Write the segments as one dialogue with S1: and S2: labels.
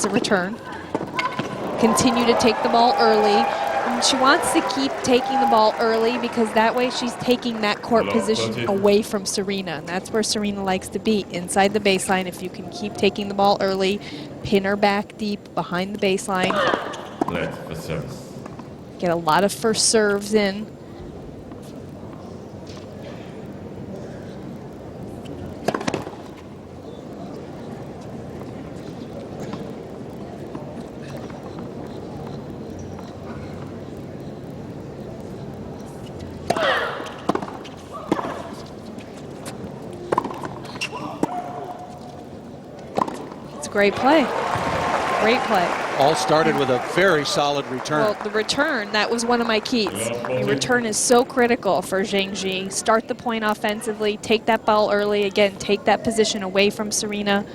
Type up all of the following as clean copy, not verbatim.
S1: this return. Continue to take the ball early. And she wants to keep taking the ball early because that way she's taking that court position away from Serena. And that's where Serena likes to be, inside the baseline. If you can keep taking the ball early, pin her back deep behind the baseline. Get a lot of first serves in. Great play. Great play.
S2: All started with a very solid return.
S1: Well, the return, that was one of my keys. The return is so critical for ZhengVs. Start the point offensively, take that ball early. Again, take that position away from Serena.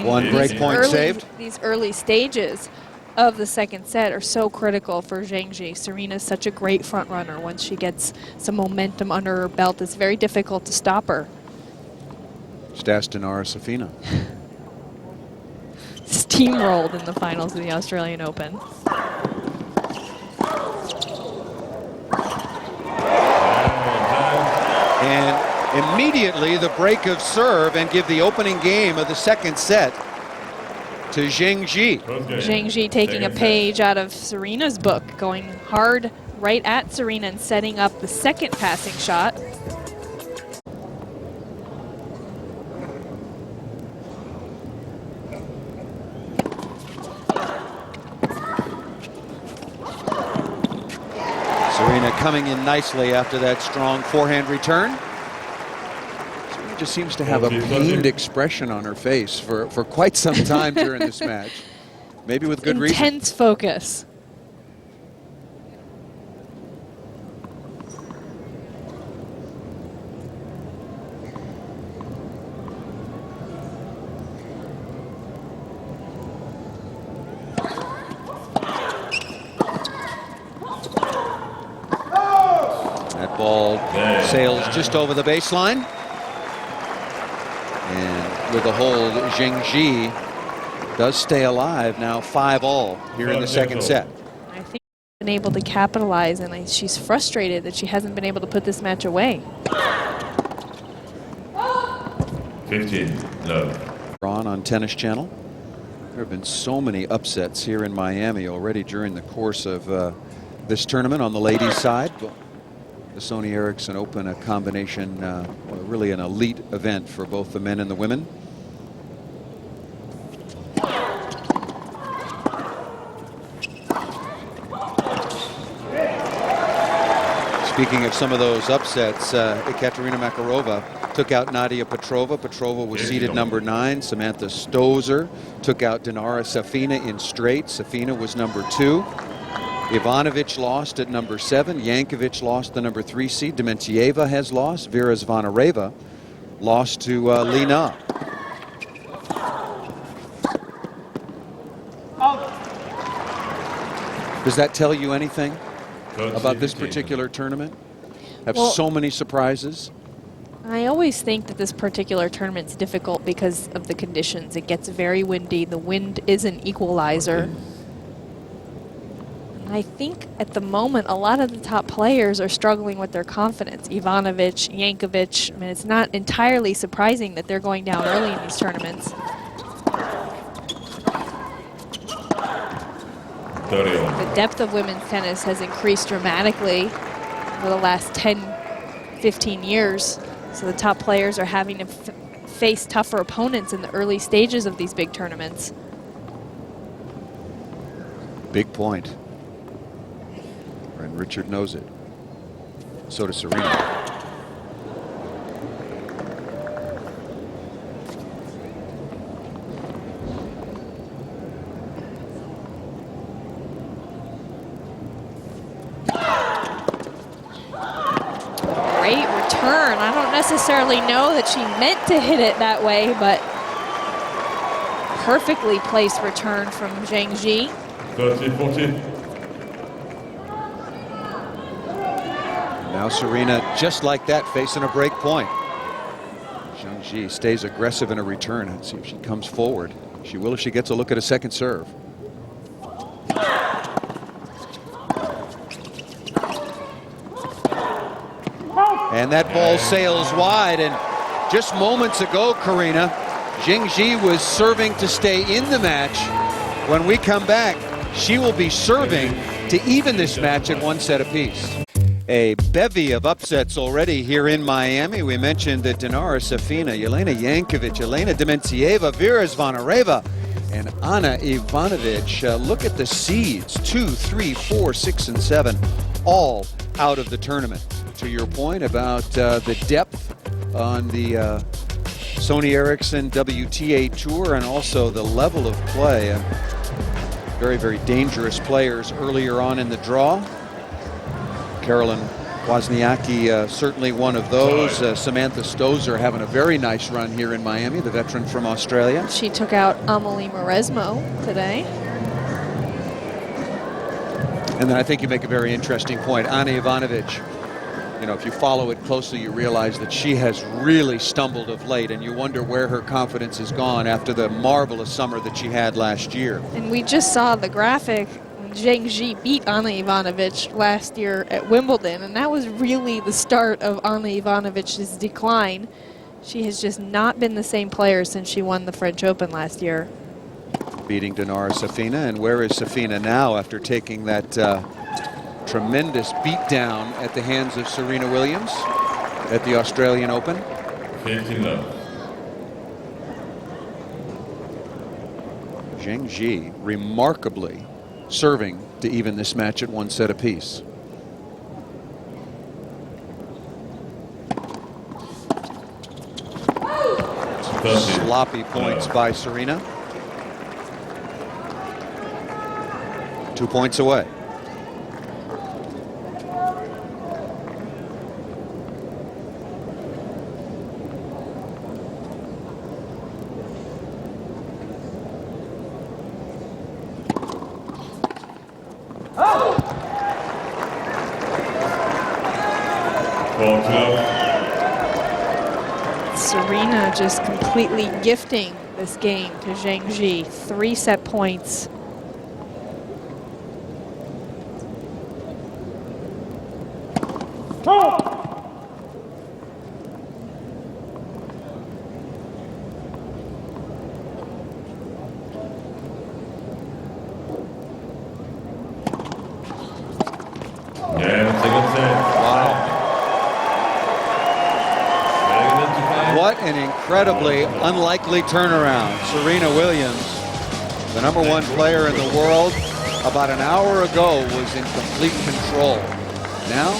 S2: One break point saved.
S1: These early stages of the second set are so critical for ZhengVs. Serena's such a great front runner. Once she gets some momentum under her belt, it's very difficult to stop her.
S2: Stas Dinara Safina.
S1: Steamrolled in the finals of the Australian Open.
S2: And immediately the break of serve and give the opening game of the second set to ZhengV.
S1: ZhengV taking a page out of Serena's book, going hard right at Serena and setting up the second passing shot.
S2: Serena coming in nicely after that strong forehand return. Just seems to have a pained expression on her face for quite some time during this match. Maybe with good reason.
S1: Intense focus.
S2: That ball sails just over the baseline. And with a hold, ZhengV does stay alive now 5-all here in the second set.
S1: I think she's been able to capitalize, and she's frustrated that she hasn't been able to put this match away.
S3: 15, love.
S2: On Tennis Channel. There have been so many upsets here in Miami already during the course of this tournament on the ladies' side. The Sony Ericsson Open, a combination, really an elite event for both the men and the women. Speaking of some of those upsets, Ekaterina Makarova took out Nadia Petrova. Petrova was seeded number 9. Samantha Stosur took out Dinara Safina in straight. Safina was number 2. Ivanovic lost at number 7. Yankovic lost the number 3 seed. Dementieva has lost. Vera Zvonareva lost to Li Na. Does that tell you anything about this particular tournament? Have so many surprises.
S1: I always think that this particular tournament's difficult because of the conditions. It gets very windy. The wind is an equalizer. I think at the moment, a lot of the top players are struggling with their confidence. Ivanovic, Yankovic, I mean, it's not entirely surprising that they're going down early in these tournaments. The depth of women's tennis has increased dramatically over the last 10, 15 years. So the top players are having to face tougher opponents in the early stages of these big tournaments.
S2: Big point. And Richard knows it. So does Serena.
S1: Great return. I don't necessarily know that she meant to hit it that way, but perfectly placed return from ZhengVs.
S3: 30-40.
S2: Now Serena, just like that, facing a break point. ZhengVs stays aggressive in a return. Let's see if she comes forward. She will if she gets a look at a second serve. And that ball sails wide. And just moments ago, Karina, ZhengVs was serving to stay in the match. When we come back, she will be serving to even this match at one set apiece. A bevy of upsets already here in Miami. We mentioned that Dinara Safina, Jelena Jankovic, Elena Demencieva, Vera Zvonareva, and Ana Ivanovic. Look at the seeds, 2, 3, 4, 6, and 7, all out of the tournament. To your point about the depth on the Sony Ericsson WTA Tour and also the level of play. Very, very dangerous players earlier on in the draw. Carolyn Wozniacki, certainly one of those. Samantha Stosur having a very nice run here in Miami, the veteran from Australia.
S1: She took out Amelie Mauresmo today.
S2: And then I think you make a very interesting point. Ana Ivanovic, you know, if you follow it closely, you realize that she has really stumbled of late, and you wonder where her confidence has gone after the marvelous summer that she had last year.
S1: And we just saw the graphic. ZhengVs beat Ana Ivanovic last year at Wimbledon, and that was really the start of Ana Ivanovic's decline. She has just not been the same player since she won the French Open last year.
S2: Beating Dinara Safina, and where is Safina now after taking that tremendous beatdown at the hands of Serena Williams at the Australian Open?
S3: 15 love.
S2: ZhengVs remarkably serving to even this match at one set apiece. Sloppy points by Serena. 2 points away.
S1: Serena just completely gifting this game to ZhengVs. 3 set points.
S2: What an incredibly unlikely turnaround. Serena Williams, the #1 player in the world, about an hour ago was in complete control. Now